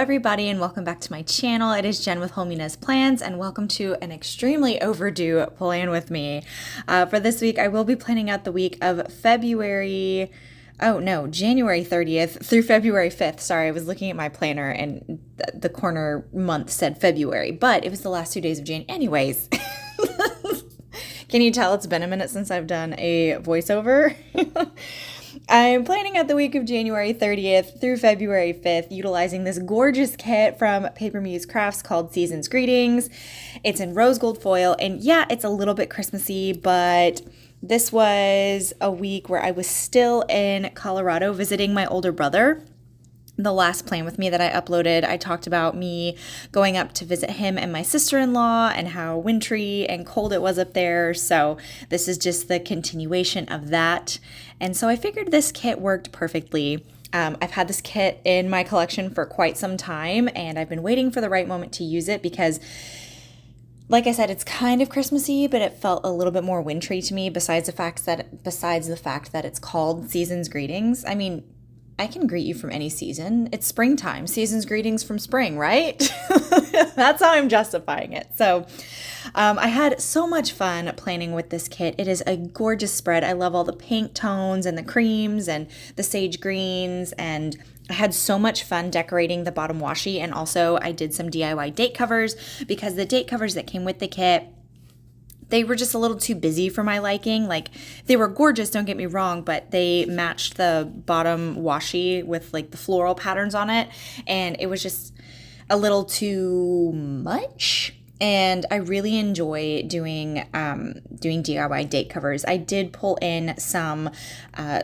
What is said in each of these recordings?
everybody, and welcome back to my channel. It is Jen with Hominess Plans, and welcome to an extremely overdue plan with me. For this week, I will be planning out the week of January 30th through February 5th. Sorry, I was looking at my planner and the corner month said February, but it was the last 2 days of January. Anyways, can you tell it's been a minute since I've done a voiceover? I'm planning out the week of January 30th through February 5th utilizing this gorgeous kit from PaperMuseCrafts called Season's Greetings. It's in rose gold foil, and yeah, it's a little bit Christmassy, but this was a week where I was still in Colorado visiting my older brother. The last plan with me that I uploaded, I talked about me going up to visit him and my sister-in-law and how wintry and cold it was up there. So this is just the continuation of that. And so I figured this kit worked perfectly. I've had this kit in my collection for quite some time, and I've been waiting for the right moment to use it because, like I said, it's kind of Christmassy, but it felt a little bit more wintry to me besides the fact that it's called Season's Greetings. I mean, I can greet you from any season. It's springtime. Season's greetings from spring, right? That's how I'm justifying it. So I had so much fun planning with this kit. It is a gorgeous spread. I love all the pink tones and the creams and the sage greens, and I had so much fun decorating the bottom washi, and also I did some DIY date covers because the date covers that came with the kit, they were just a little too busy for my liking. Like, they were gorgeous, don't get me wrong, but they matched the bottom washi with like the floral patterns on it, and it was just a little too much. And I really enjoy doing DIY date covers. I did pull in some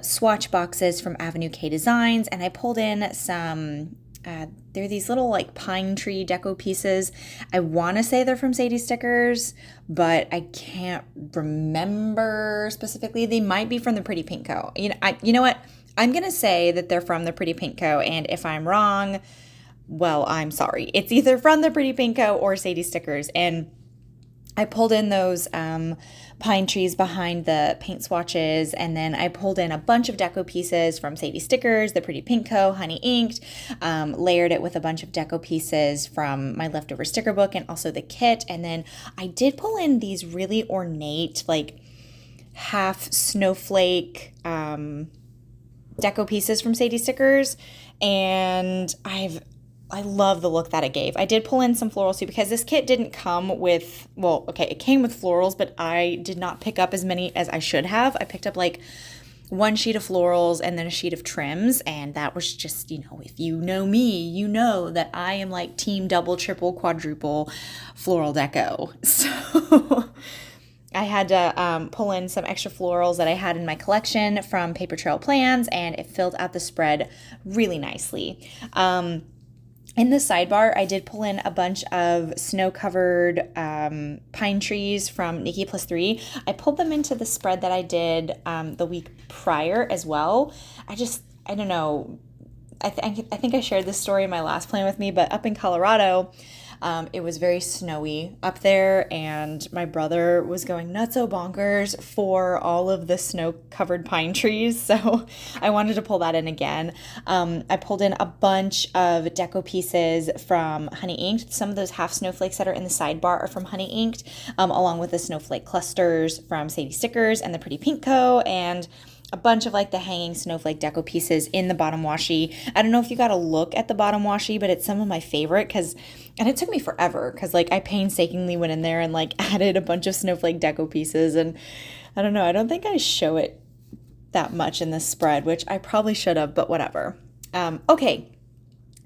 swatch boxes from Avenue K Designs, and I pulled in some they're these little like pine tree deco pieces. I want to say they're from Sadie Stickers, but I can't remember specifically. They might be from the Pretty Pink Co. You know what? I'm going to say that they're from the Pretty Pink Co. And if I'm wrong, well, I'm sorry. It's either from the Pretty Pink Co. or Sadie Stickers. And I pulled in those pine trees behind the paint swatches, and then I pulled in a bunch of deco pieces from Sadie Stickers, the Pretty Pink Co., Honey Inked, layered it with a bunch of deco pieces from my leftover sticker book and also the kit. And then I did pull in these really ornate, like half snowflake deco pieces from Sadie Stickers, and I love the look that it gave. I did pull in some florals too because this kit didn't come with, it came with florals, but I did not pick up as many as I should have. I picked up like one sheet of florals and then a sheet of trims, and that was just, if you know me, you know that I am like team double, triple, quadruple floral deco. So I had to pull in some extra florals that I had in my collection from Paper Trail Plans, and it filled out the spread really nicely. In the sidebar, I did pull in a bunch of snow-covered pine trees from Nikki Plus 3. I pulled them into the spread that I did the week prior as well. I don't know. I think I shared this story in my last plan with me, but up in Colorado, it was very snowy up there, and my brother was going nutso bonkers for all of the snow-covered pine trees, so I wanted to pull that in again. I pulled in a bunch of deco pieces from Honey Inked. Some of those half snowflakes that are in the sidebar are from Honey Inked, along with the snowflake clusters from Sadie Stickers and the Pretty Pink Co., and a bunch of like the hanging snowflake deco pieces in the bottom washi. I don't know if you got a look at the bottom washi, but it's some of my favorite and it took me forever because like I painstakingly went in there and like added a bunch of snowflake deco pieces, and I don't know, I don't think I show it that much in this spread, which I probably should have, but whatever. Okay,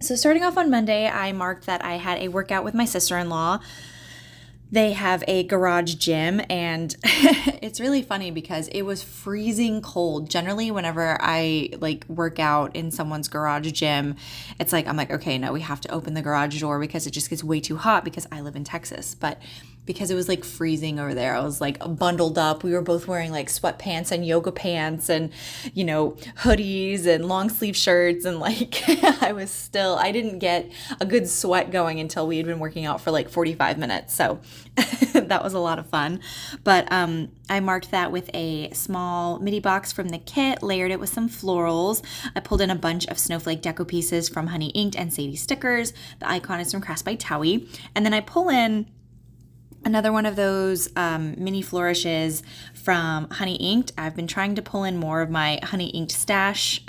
so starting off on Monday, I marked that I had a workout with my sister-in-law. They have a garage gym, and it's really funny because it was freezing cold. Generally, whenever I like work out in someone's garage gym, I'm like, okay, no, we have to open the garage door because it just gets way too hot because I live in Texas. But because it was like freezing over there. I was like bundled up. We were both wearing like sweatpants and yoga pants and, you know, hoodies and long sleeve shirts. And like, I didn't get a good sweat going until we had been working out for like 45 minutes. So that was a lot of fun. But I marked that with a small midi box from the kit, layered it with some florals. I pulled in a bunch of snowflake deco pieces from Honey Inked and Sadie stickers. The icon is from Crafts by Towie. And then I pull in another one of those mini flourishes from Honey Inked. I've been trying to pull in more of my Honey Inked stash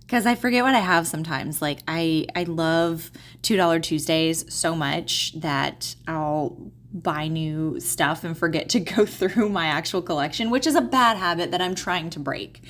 because I forget what I have sometimes. Like I love $2 Tuesdays so much that I'll buy new stuff and forget to go through my actual collection, which is a bad habit that I'm trying to break.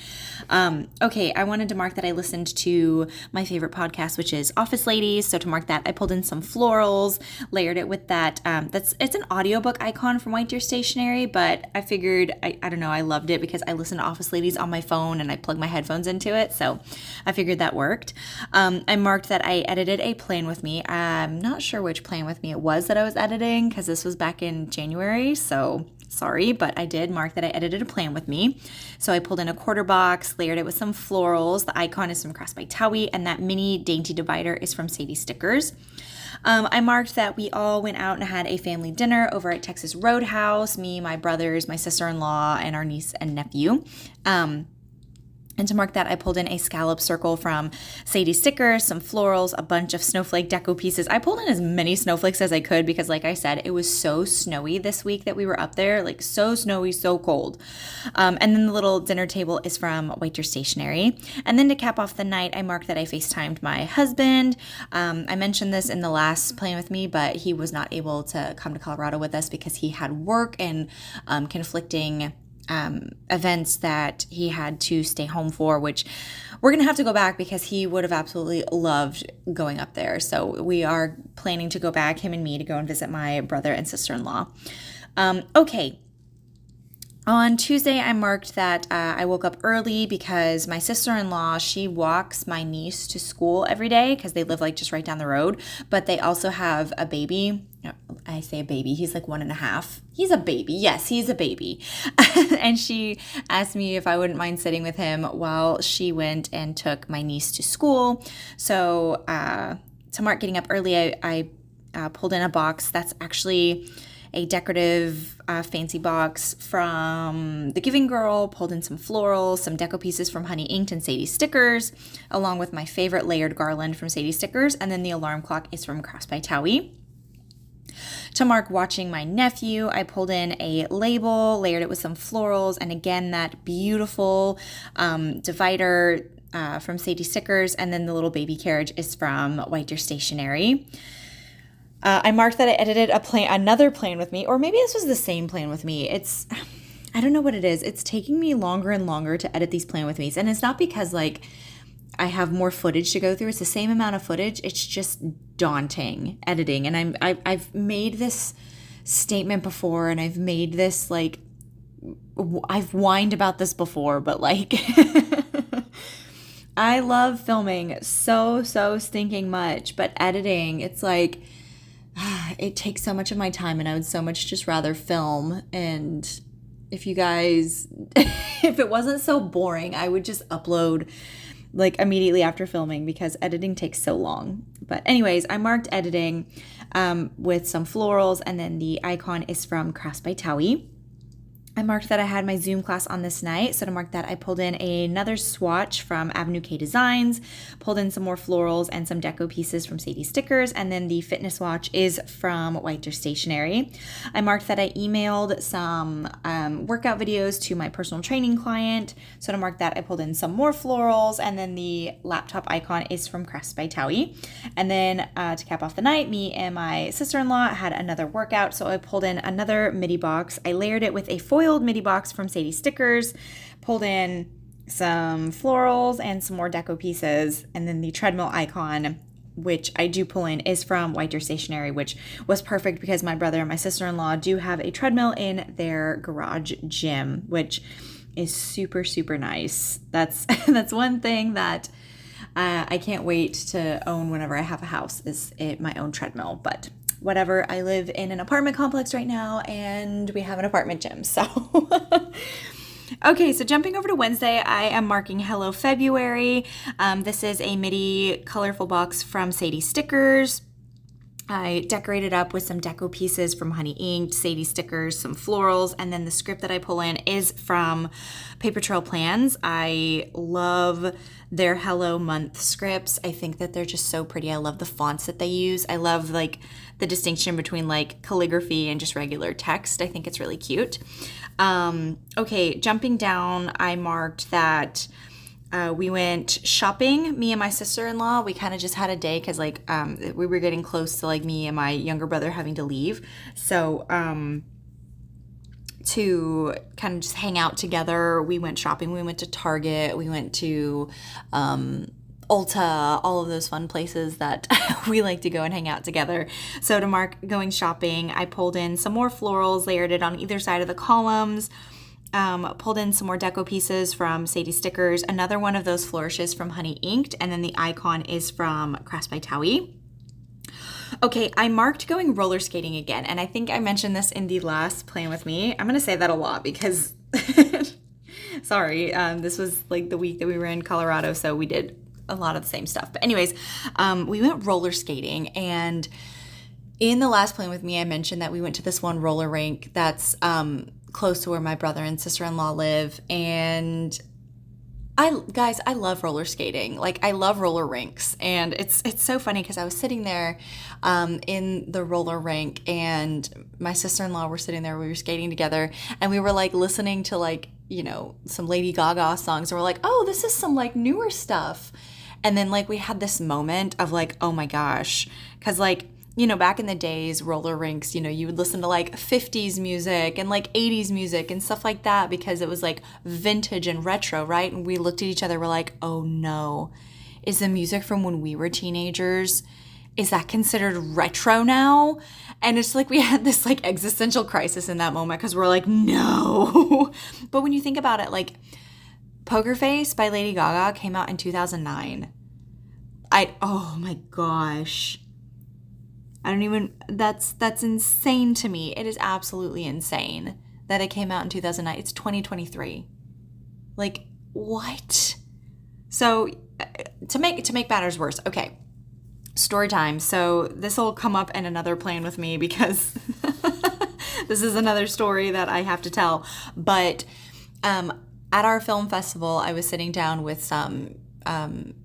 Okay, I wanted to mark that I listened to my favorite podcast, which is Office Ladies. So to mark that, I pulled in some florals, layered it with that. It's an audiobook icon from White Deer Stationery, but I figured, I don't know, I loved it because I listen to Office Ladies on my phone and I plug my headphones into it. So I figured that worked. I marked that I edited a Plan With Me. I'm not sure which Plan With Me it was that I was editing because this was back in January. So sorry, but I did mark that I edited a Plan With Me. So I pulled in a quarter box, layered it with some florals. The icon is from Crafts by Towie, and that mini dainty divider is from Sadie Stickers. I marked that we all went out and had a family dinner over at Texas Roadhouse, me, my brothers, my sister-in-law, and our niece and nephew. And to mark that, I pulled in a scallop circle from Sadie Stickers, some florals, a bunch of snowflake deco pieces. I pulled in as many snowflakes as I could because, like I said, it was so snowy this week that we were up there, like so snowy, so cold. And then the little dinner table is from White Deer Stationery. And then to cap off the night, I marked that I FaceTimed my husband. I mentioned this in the last Plan With Me, but he was not able to come to Colorado with us because he had work and conflicting events that he had to stay home for, which we're going to have to go back because he would have absolutely loved going up there. So we are planning to go back, him and me, to go and visit my brother and sister-in-law. Okay. On Tuesday, I marked that I woke up early because my sister-in-law, she walks my niece to school every day because they live like just right down the road, but they also have a baby. I say a baby, he's like 1.5. He's a baby. Yes, he's a baby. And she asked me if I wouldn't mind sitting with him while she went and took my niece to school. So to mark getting up early, I pulled in a box that's actually a decorative fancy box from The Giving Girl, pulled in some florals, some deco pieces from Honey Inked and Sadie Stickers, along with my favorite layered garland from Sadie Stickers, and then the alarm clock is from Crafts by Towie. To mark watching my nephew, I pulled in a label, layered it with some florals, and again, that beautiful divider from Sadie Stickers, and then the little baby carriage is from White Deer Stationery. I marked that I edited another Plan With Me, or maybe this was the same Plan With Me. I don't know what it is. It's taking me longer and longer to edit these Plan With Me's, and it's not because like I have more footage to go through. It's the same amount of footage. It's just daunting editing, and I've made this statement before, and I've made this like I've whined about this before, but like I love filming so stinking much, but editing, it's like it takes so much of my time, and I would so much just rather film. And if you guys, if it wasn't so boring, I would just upload like immediately after filming because editing takes so long. But anyways, I marked editing with some florals, and then the icon is from Crafts by Towie. I marked that I had my Zoom class on this night, so to mark that, I pulled in another swatch from Avenue K Designs, pulled in some more florals and some deco pieces from Sadie Stickers, and then the fitness watch is from White Deer Stationery. I marked that I emailed some workout videos to my personal training client, so to mark that, I pulled in some more florals, and then the laptop icon is from Crafts by Towie. And then to cap off the night, me and my sister-in-law had another workout, so I pulled in another midi box. I layered it with a foil midi box from Sadie Stickers, pulled in some florals and some more deco pieces, and then the treadmill icon, which I do pull in, is from White Deer Stationery, which was perfect because my brother and my sister-in-law do have a treadmill in their garage gym, which is super nice. That's one thing that I can't wait to own whenever I have a house, is my own treadmill. But whatever. I live in an apartment complex right now, and we have an apartment gym. So, okay, so jumping over to Wednesday, I am marking Hello February. This is a MIDI colorful box from Sadie Stickers. I decorated up with some deco pieces from Honey Inked, Sadie stickers, some florals, and then the script that I pull in is from Paper Trail Plans. I love their Hello Month scripts. I think that they're just so pretty. I love the fonts that they use. I love like the distinction between like calligraphy and just regular text. I think it's really cute. Okay, jumping down, I marked that we went shopping, me and my sister-in-law. We kind of just had a day because like we were getting close to like me and my younger brother having to leave. So to kind of just hang out together, we went shopping. We went to Target. We went to Ulta, all of those fun places that we like to go and hang out together. So to mark going shopping, I pulled in some more florals, layered it on either side of the columns. Pulled in some more deco pieces from Sadie Stickers, another one of those flourishes from Honey Inked, and then the icon is from Crafts by Towie. Okay, I marked going roller skating again, and I think I mentioned this in the last Plan With Me. I'm going to say that a lot because, sorry, this was like the week that we were in Colorado, so we did a lot of the same stuff. But anyways, we went roller skating, and in the last Plan With Me, I mentioned that we went to this one roller rink that's close to where my brother and sister-in-law live, and I love roller skating. Like, I love roller rinks, and it's so funny because I was sitting there in the roller rink, and my sister-in-law were sitting there. We were skating together, and we were like listening to like, you know, some Lady Gaga songs, and we're like, oh, this is some like newer stuff. And then like we had this moment of like, oh my gosh, because like, you know, back in the days, roller rinks, you know, you would listen to like 50s music and like 80s music and stuff like that because it was like vintage and retro, right? And we looked at each other, we're like, oh no, is the music from when we were teenagers, is that considered retro now? And it's like we had this like existential crisis in that moment because we're like, no. But when you think about it, like Poker Face by Lady Gaga came out in 2009. Oh my gosh. That's insane to me. It is absolutely insane that it came out in 2009. It's 2023. Like, what? So to make matters worse, okay, story time. So this will come up in another Plan With Me because this is another story that I have to tell. But at our film festival, I was sitting down with some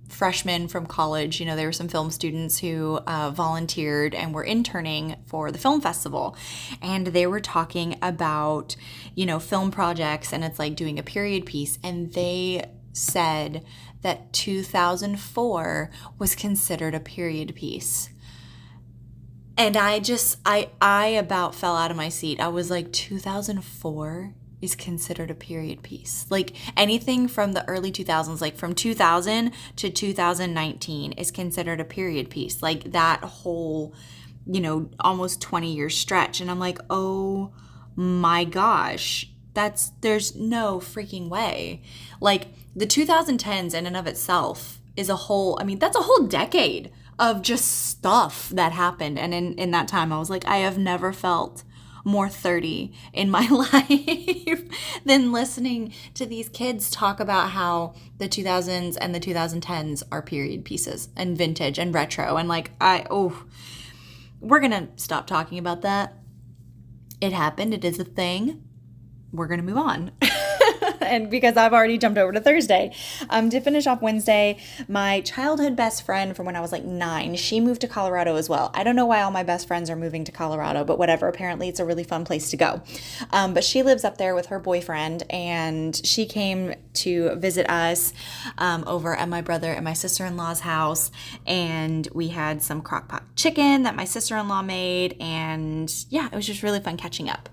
freshmen from college. You know, there were some film students who volunteered and were interning for the film festival, and they were talking about, you know, film projects, and it's like doing a period piece, and they said that 2004 was considered a period piece. And I about fell out of my seat. I was like, 2004 is considered a period piece. Like anything from the early 2000s, like from 2000 to 2019 is considered a period piece. Like that whole, you know, almost 20-year stretch. And I'm like, oh my gosh, there's no freaking way. Like the 2010s in and of itself is that's a whole decade of just stuff that happened. And in that time, I was like, I have never felt more 30 in my life than listening to these kids talk about how the 2000s and the 2010s are period pieces and vintage and retro. And like, we're going to stop talking about that. It happened. It is a thing. We're going to move on. And because I've already jumped over to Thursday, to finish off Wednesday, my childhood best friend from when I was like 9, she moved to Colorado as well. I don't know why all my best friends are moving to Colorado, but whatever. Apparently it's a really fun place to go. But she lives up there with her boyfriend, and she came to visit us over at my brother and my sister-in-law's house. And we had some crock-pot chicken that my sister-in-law made. And yeah, it was just really fun catching up.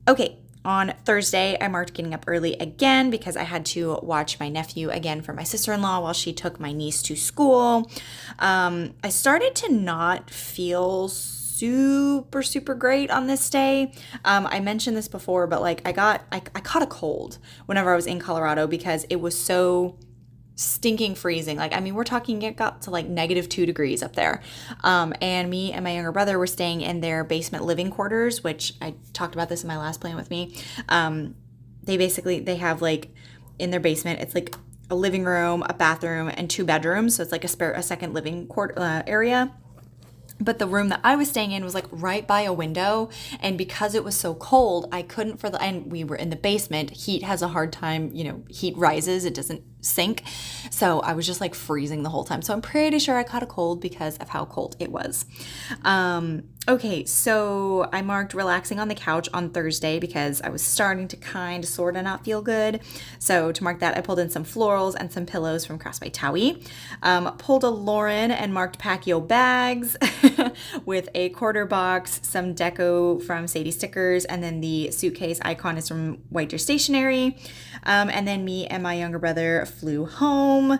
Okay. On Thursday, I marked getting up early again because I had to watch my nephew again for my sister-in-law while she took my niece to school. I started to not feel super great on this day. I mentioned this before, but like I caught a cold whenever I was in Colorado because it was so stinking freezing. Like, I mean, we're talking, it got to like -2 degrees up there. And me and my younger brother were staying in their basement living quarters, which I talked about this in my last plan with me. They have like in their basement, it's like a living room, a bathroom, and 2 bedrooms. So it's like a second living area. But the room that I was staying in was like right by a window. And because it was so cold, I couldn't and we were in the basement. Heat has a hard time, heat rises, it doesn't sink. So I was just like freezing the whole time. So I'm pretty sure I caught a cold because of how cold it was. Okay, so I marked relaxing on the couch on Thursday because I was starting to kind of sort of not feel good. So to mark that, I pulled in some florals and some pillows from Crafts by Towie. Pulled a Lauren and marked Pacquiao bags with a quarter box, some deco from Sadie Stickers, and then the suitcase icon is from White Deer Stationery. And then me and my younger brother flew home,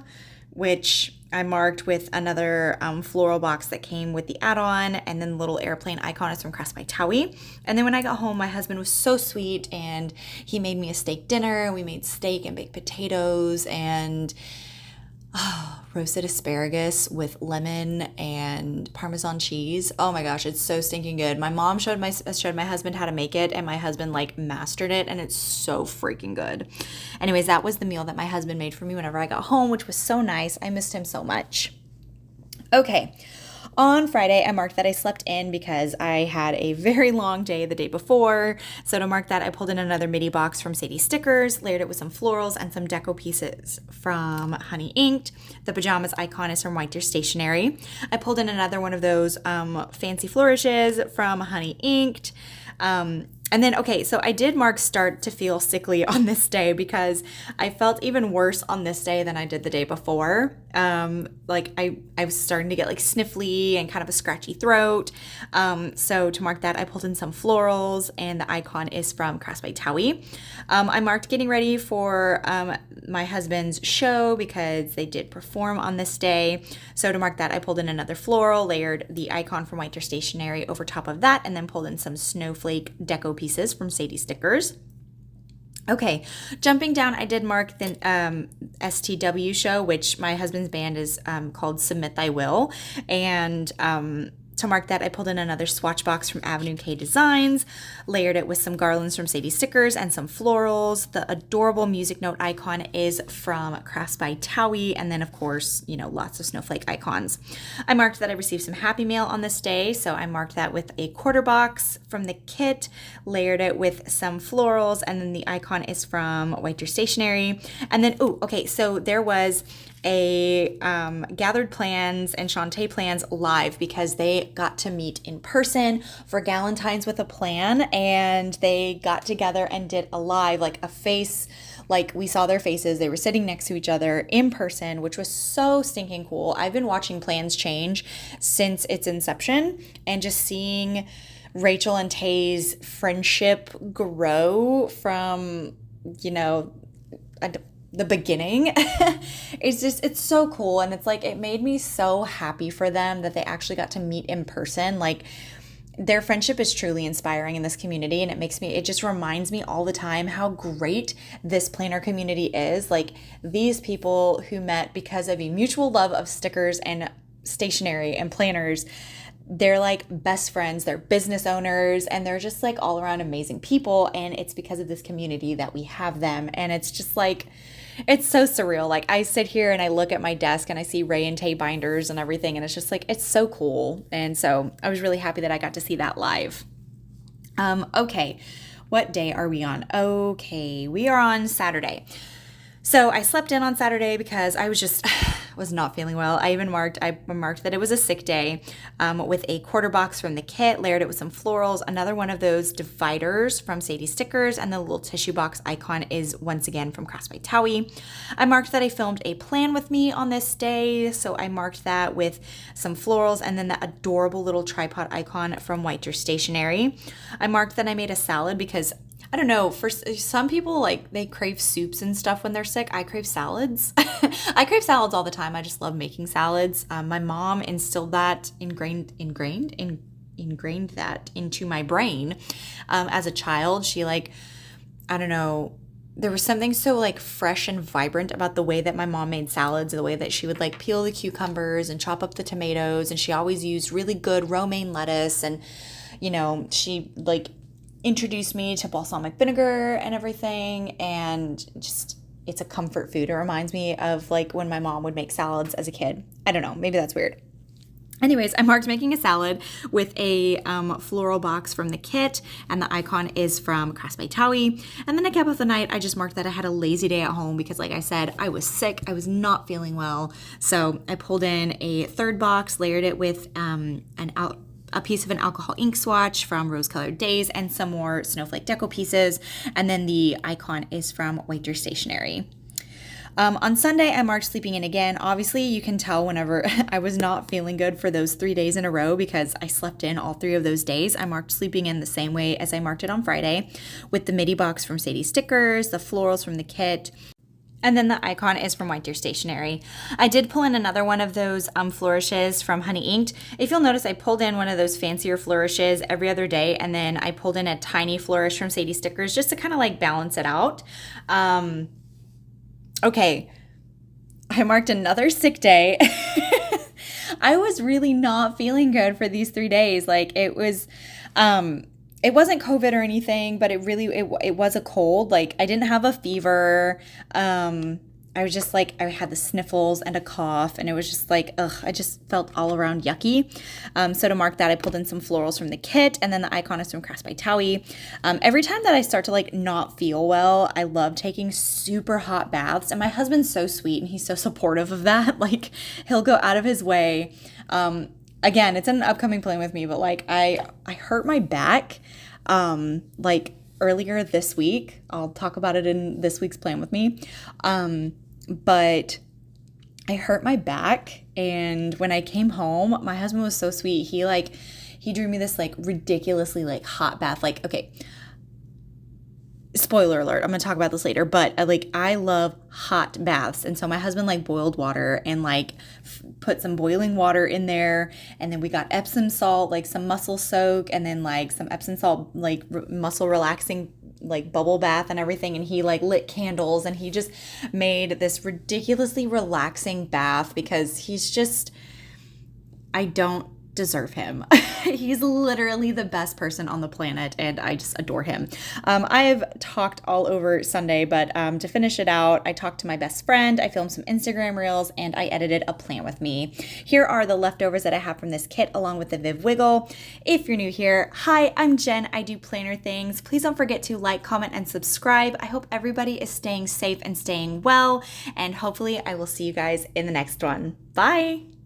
which I marked with another floral box that came with the add-on, and then the little airplane icon is from Crafts by Towie. And then when I got home, my husband was so sweet, and he made me a steak dinner. We made steak and baked potatoes and roasted asparagus with lemon and Parmesan cheese. Oh my gosh, it's so stinking good. My mom showed my husband how to make it, and my husband like mastered it, and it's so freaking good. Anyways, that was the meal that my husband made for me whenever I got home, which was so nice. I missed him so much. Okay. On Friday, I marked that I slept in because I had a very long day the day before. So to mark that, I pulled in another midi box from Sadie Stickers, layered it with some florals and some deco pieces from Honey Inked. The pajamas icon is from White Deer Stationery. I pulled in another one of those fancy flourishes from Honey Inked. And then, okay, so I did mark start to feel sickly on this day because I felt even worse on this day than I did the day before. Like I was starting to get like sniffly and kind of a scratchy throat. So to mark that, I pulled in some florals, and the icon is from Crafts by Towie. I marked getting ready for my husband's show because they did perform on this day. So to mark that, I pulled in another floral, layered the icon from White Deer Stationery over top of that, and then pulled in some snowflake deco pieces from Sadie Stickers. Okay, jumping down, I did mark the STW show, which my husband's band is called Submit Thy Will, and to mark that, I pulled in another swatch box from Avenue K Designs, layered it with some garlands from Sadie Stickers and some florals. The adorable music note icon is from Crafts by Towie, and then of course, lots of snowflake icons. I marked that I received some Happy Mail on this day, so I marked that with a quarter box from the kit, layered it with some florals, and then the icon is from White Deer Stationery. And then, so there was a Gathered Plans and Shantae Plans live because they got to meet in person for Galentine's with a Plan, and they got together and did a live, like a face, like we saw their faces. They were sitting next to each other in person, which was so stinking cool. I've been watching Plans change since its inception, and just seeing Rachel and Tay's friendship grow from, the beginning. It's so cool, and it's like it made me so happy for them that they actually got to meet in person. Like, their friendship is truly inspiring in this community, and it just reminds me all the time how great this planner community is. Like, these people who met because of a mutual love of stickers and stationery and planners, they're like best friends, they're business owners, and they're just like all around amazing people. And it's because of this community that we have them. And it's just like, it's so surreal. Like, I sit here and I look at my desk and I see Ray and Tay binders and everything, and it's just like, it's so cool. And so I was really happy that I got to see that live. Okay, what day are we on? Okay, we are on Saturday. So I slept in on Saturday because I was not feeling well. I marked that it was a sick day with a quarter box from the kit, layered it with some florals, another one of those dividers from Sadie Stickers, and the little tissue box icon is once again from Crafts by Towie. I marked that I filmed a plan with me on this day, so I marked that with some florals and then the adorable little tripod icon from White Deer Stationery. I marked that I made a salad because I don't know, for some people, like, they crave soups and stuff when they're sick. I crave salads. I crave salads all the time. I just love making salads. My mom instilled that, ingrained that into my brain as a child. She, like, I don't know, there was something so like fresh and vibrant about the way that my mom made salads, the way that she would like peel the cucumbers and chop up the tomatoes. And she always used really good romaine lettuce. And, you know, she like introduced me to balsamic vinegar and everything. And just, it's a comfort food. It reminds me of like when my mom would make salads as a kid. I don't know, maybe that's weird. Anyways, I marked making a salad with a floral box from the kit, and the icon is from Crafts by Towie. And then I cap off the night, I just marked that I had a lazy day at home because, like I said, I was sick. I was not feeling well. So I pulled in a third box, layered it with a piece of an alcohol ink swatch from Rose Colored Days and some more snowflake deco pieces. And then the icon is from White Deer Stationery. On Sunday, I marked sleeping in again. Obviously, you can tell whenever I was not feeling good for those 3 days in a row because I slept in all 3 of those days. I marked sleeping in the same way as I marked it on Friday with the midi box from Sadie Stickers, the florals from the kit, and then the icon is from White Deer Stationery. I did pull in another one of those flourishes from Honey Inked. If you'll notice, I pulled in one of those fancier flourishes every other day, and then I pulled in a tiny flourish from Sadie Stickers just to kind of like balance it out. Okay, I marked another sick day. I was really not feeling good for these 3 days. Like it wasn't COVID or anything, but it was a cold. Like I didn't have a fever. I was just like, I had the sniffles and a cough, and it was just like, I just felt all around yucky. So to mark that, I pulled in some florals from the kit, and then the icon is from Crafts by Towie. Every time that I start to like not feel well, I love taking super hot baths, and my husband's so sweet and he's so supportive of that. Like he'll go out of his way. Again, it's an upcoming plan with me, but like I hurt my back, like earlier this week. I'll talk about it in this week's plan with me. But I hurt my back, and when I came home, my husband was so sweet. He drew me this like ridiculously like hot bath. Like, okay, spoiler alert, I'm gonna talk about this later, but I love hot baths. And so my husband like boiled water and like put some boiling water in there, and then we got Epsom salt, like some muscle soak, and then like some Epsom salt like muscle relaxing like bubble bath and everything. And he like lit candles, and he just made this ridiculously relaxing bath because I don't deserve him. He's literally the best person on the planet, and I just adore him. I've talked all over Sunday, but to finish it out, I talked to my best friend, I filmed some Instagram reels, and I edited a plan with me. Here are the leftovers that I have from this kit along with the Viv Wiggle. If you're new here, hi, I'm Jen. I do planner things. Please don't forget to like, comment, and subscribe. I hope everybody is staying safe and staying well, and hopefully I will see you guys in the next one. Bye!